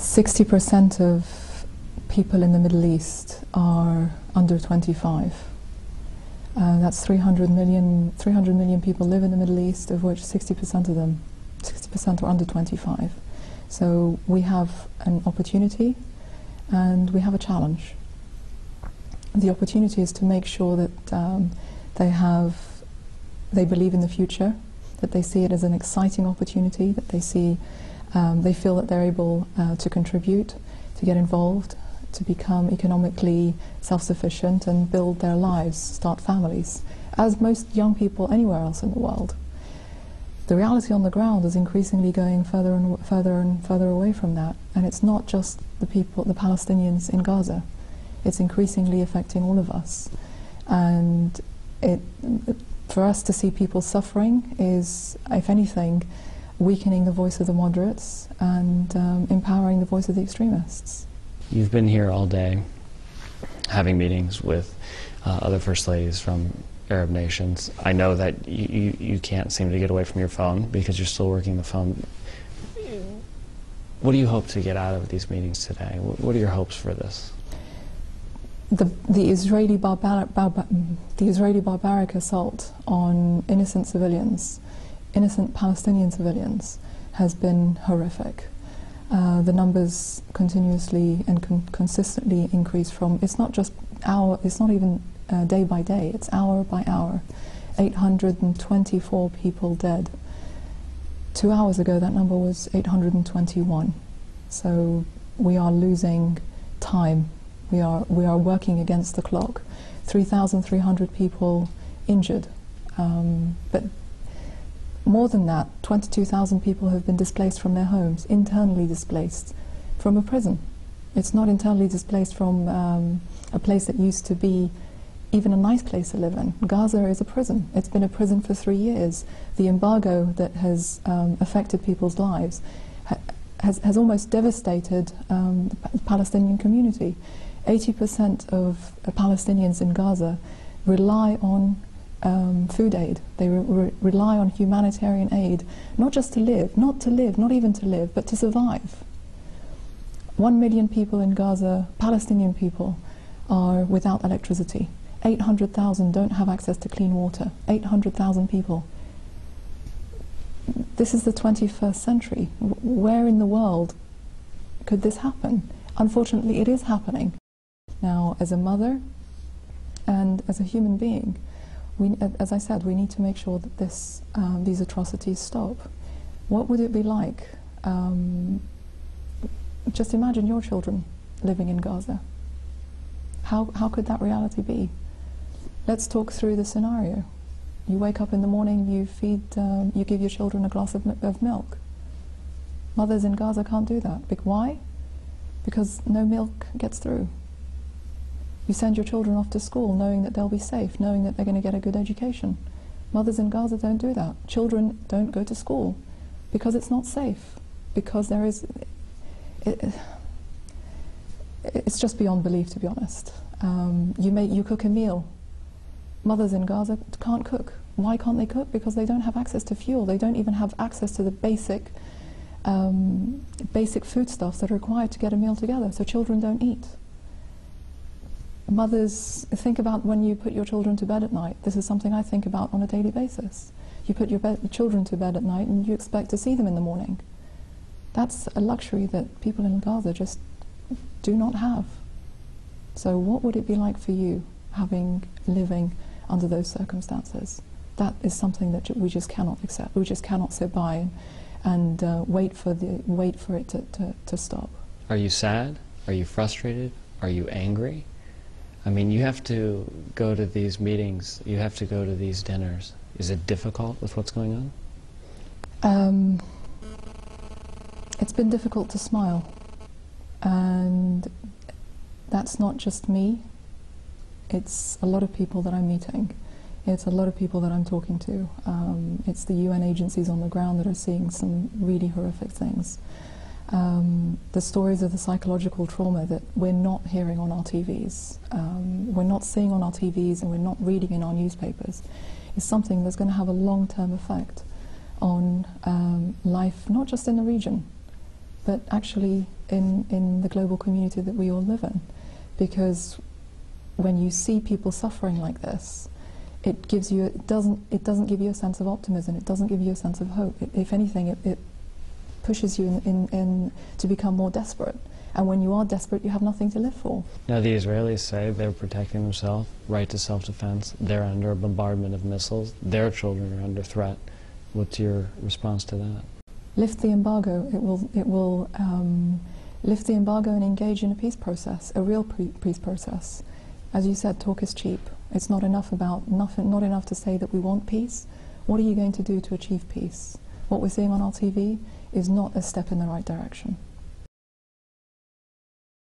60% of people in the Middle East are under 25. That's 300 million people live in the Middle East, of which 60% of them, 60% are under 25. So we have an opportunity and we have a challenge. The opportunity is to make sure that they believe in the future, that they see it as an exciting opportunity, that they feel that they're able to contribute, to get involved, to become economically self-sufficient and build their lives, start families, as most young people anywhere else in the world. The reality on the ground is increasingly going further and further away from that, and it's not just the Palestinians in Gaza. It's increasingly affecting all of us, and for us to see people suffering is, if anything, weakening the voice of the moderates and empowering the voice of the extremists. You've been here all day having meetings with other First Ladies from Arab nations. I know that you can't seem to get away from your phone because you're still working the phone. What do you hope to get out of these meetings today? What are your hopes for this? The Israeli barbaric assault on innocent civilians, innocent Palestinian civilians, has been horrific. The numbers continuously and consistently increase from, it's not even day by day, it's hour by hour. 824 people dead. 2 hours ago that number was 821. So we are losing time. We are working against the clock. 3,300 people injured. But more than that, 22,000 people have been displaced from their homes, internally displaced from a prison. It's not internally displaced from a place that used to be even a nice place to live in. Gaza is a prison. It's been a prison for 3 years. The embargo that has affected people's lives has almost devastated the Palestinian community. 80% of Palestinians in Gaza rely on food aid. They rely on humanitarian aid, not just to live, not even to live, but to survive. 1 million people in Gaza, Palestinian people, are without electricity. 800,000 don't have access to clean water. 800,000 people. This is the 21st century. Where in the world could this happen? Unfortunately, it is happening. Now, as a mother and as a human being, as I said, we need to make sure that these atrocities stop. What would it be like? Just imagine your children living in Gaza. How could that reality be? Let's talk through the scenario. You wake up in the morning, you give your children a glass of milk. Mothers in Gaza can't do that. Why? Because no milk gets through. You send your children off to school knowing that they'll be safe, knowing that they're going to get a good education. Mothers in Gaza don't do that. Children don't go to school because it's not safe, because it's just beyond belief, to be honest. You cook a meal. Mothers in Gaza can't cook. Why can't they cook? Because they don't have access to fuel. They don't even have access to the basic foodstuffs that are required to get a meal together. So children don't eat. Mothers, think about when you put your children to bed at night. This is something I think about on a daily basis. You put your children to bed at night and you expect to see them in the morning. That's a luxury that people in Gaza just do not have. So what would it be like for you living under those circumstances? That is something that we just cannot accept. We just cannot sit by and wait for it to stop. Are you sad? Are you frustrated? Are you angry? I mean, you have to go to these meetings, you have to go to these dinners. Is it difficult with what's going on? It's been difficult to smile. And that's not just me. It's a lot of people that I'm meeting. It's a lot of people that I'm talking to. It's the UN agencies on the ground that are seeing some really horrific things. The stories of the psychological trauma that we're not hearing on our TVs, we're not seeing on our TVs and we're not reading in our newspapers, is something that's going to have a long-term effect on life, not just in the region, but actually in the global community that we all live in. Because when you see people suffering like this, it doesn't give you a sense of optimism, it doesn't give you a sense of hope. If anything, it pushes you in to become more desperate. And when you are desperate, you have nothing to live for. Now the Israelis say they're protecting themselves, right to self-defense. They're under a bombardment of missiles. Their children are under threat. What's your response to that? Lift the embargo. It will lift the embargo and engage in a peace process, a real peace process. As you said, talk is cheap. It's not enough to say that we want peace. What are you going to do to achieve peace? What we're seeing on our TV is not a step in the right direction.